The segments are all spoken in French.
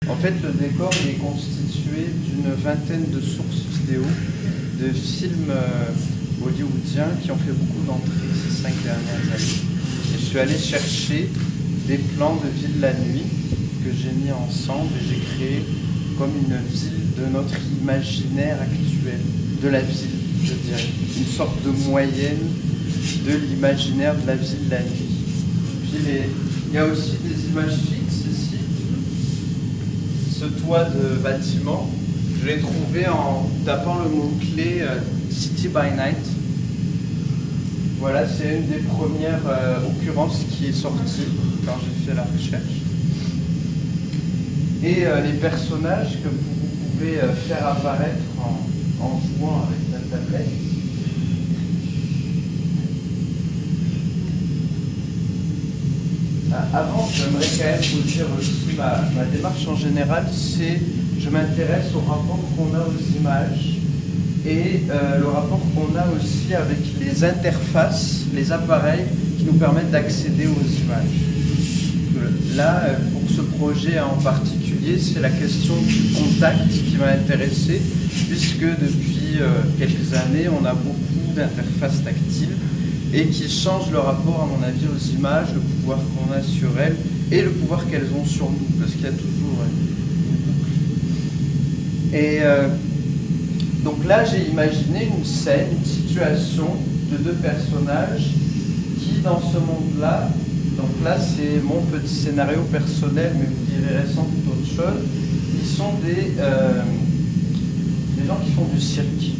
En fait, le décor est constitué d'une vingtaine de sources vidéo de films hollywoodiens qui ont fait beaucoup d'entrées ces 5 dernières années. Et je suis allé chercher des plans de ville la nuit que j'ai mis ensemble et j'ai créé comme une ville de notre imaginaire actuel, de la ville, je dirais. Une sorte de moyenne de l'imaginaire de la ville la nuit. Puis il y a aussi des images fixes ici. Ce toit de bâtiment, je l'ai trouvé en tapant le mot-clé City by Night. Voilà, c'est une des premières occurrences qui est sortie quand j'ai fait la recherche. Et les personnages que vous pouvez faire apparaître en jouant avec la tablette. Avant, j'aimerais quand même vous dire aussi ma démarche en général, c'est je m'intéresse au rapport qu'on a aux images et le rapport qu'on a aussi avec les interfaces, les appareils qui nous permettent d'accéder aux images. Là, pour ce projet en particulier, c'est la question du contact qui m'a intéressé, puisque depuis quelques années, on a beaucoup d'interfaces tactiles et qui changent le rapport, à mon avis, aux images, le pouvoir qu'on a sur elles et le pouvoir qu'elles ont sur nous, parce qu'il y a toujours une boucle. Et donc là, j'ai imaginé une scène, une situation de deux personnages qui, dans ce monde-là, donc là, c'est mon petit scénario personnel, mais vous direz sans doute autre chose, ils sont des gens qui font du cirque,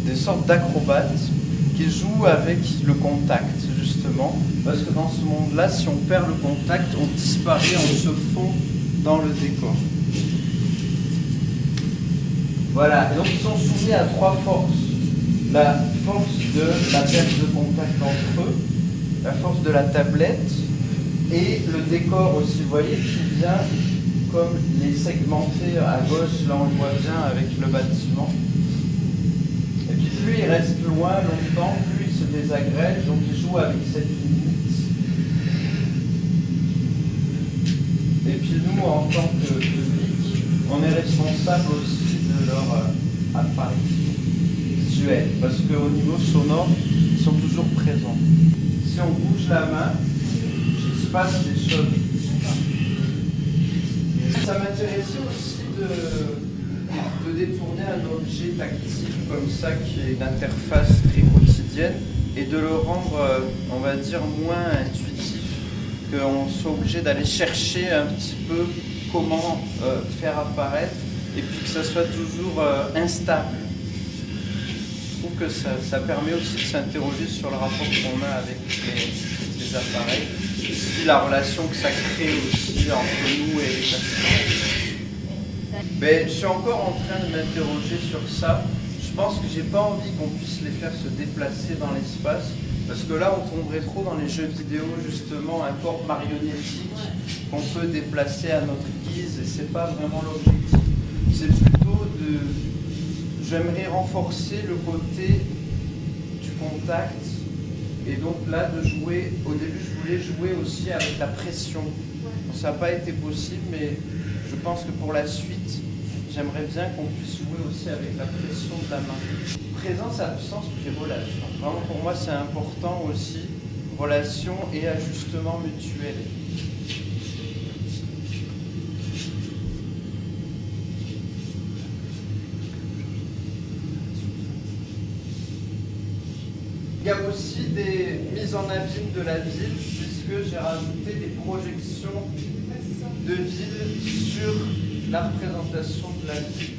des sortes d'acrobates, qui jouent avec le contact, justement, parce que dans ce monde-là, si on perd le contact, on disparaît, on se fond dans le décor. Voilà, et donc ils sont soumis à 3 forces. La force de la perte de contact entre eux, la force de la tablette, et le décor aussi, vous voyez, qui vient comme les segmenter à gauche, là on le voit bien avec le bâtiment. Et puis plus il reste loin longtemps, plus il se désagrège, donc il joue avec cette limite. Et puis nous, en tant que public, on est responsable aussi de leur apparition visuelle, parce qu'au niveau sonore, ils sont toujours présents. Si on bouge la main, il se passe des choses. Ça m'intéressait aussi de détourner un objet tactile comme ça, qui est une interface très quotidienne, et de le rendre, on va dire, moins intuitif, qu'on soit obligé d'aller chercher un petit peu comment faire apparaître, et puis que ça soit toujours instable. Je trouve que ça permet aussi de s'interroger sur le rapport qu'on a avec ces appareils, et puis la relation que ça crée aussi entre nous et les personnes. Mais je suis encore en train de m'interroger sur ça. Je pense que j'ai pas envie qu'on puisse les faire se déplacer dans l'espace, parce que là on tomberait trop dans les jeux vidéo, justement, un corps marionnettique qu'on peut déplacer à notre guise, et c'est pas vraiment l'objectif. C'est plutôt j'aimerais renforcer le côté du contact, et donc là de jouer, au début je voulais jouer aussi avec la pression. Bon, ça n'a pas été possible, mais je pense que pour la suite, j'aimerais bien qu'on puisse jouer aussi avec la pression de la main. Présence, absence, puis relation. Vraiment pour moi c'est important aussi, relation et ajustement mutuel. Il y a aussi des mises en abîme de la ville, puisque j'ai rajouté des projections de ville sur la représentation de la ville.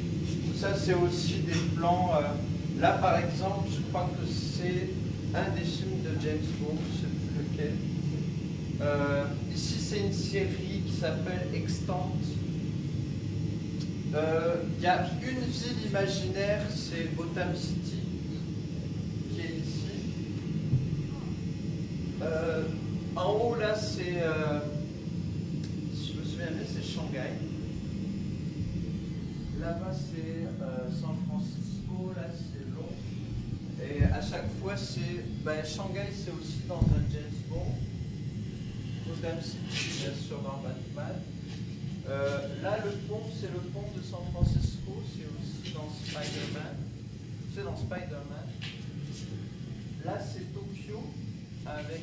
Ça, c'est aussi des plans. Là, par exemple, je crois que c'est un des films de James Bond, je ne sais plus lequel. Ici, c'est une série qui s'appelle Extant. Il y a une ville imaginaire, c'est Gotham City, qui est ici. En haut, là, c'est, si je me souviens bien, c'est Shanghai. Là-bas, c'est San Francisco, là, c'est Londres. Et à chaque fois, c'est... Shanghai, c'est aussi dans un James Bond. Gotham City, bien sûr, dans Batman. Là, le pont, c'est le pont de San Francisco, c'est aussi dans Spider-Man. C'est dans Spider-Man. Là, c'est Tokyo avec...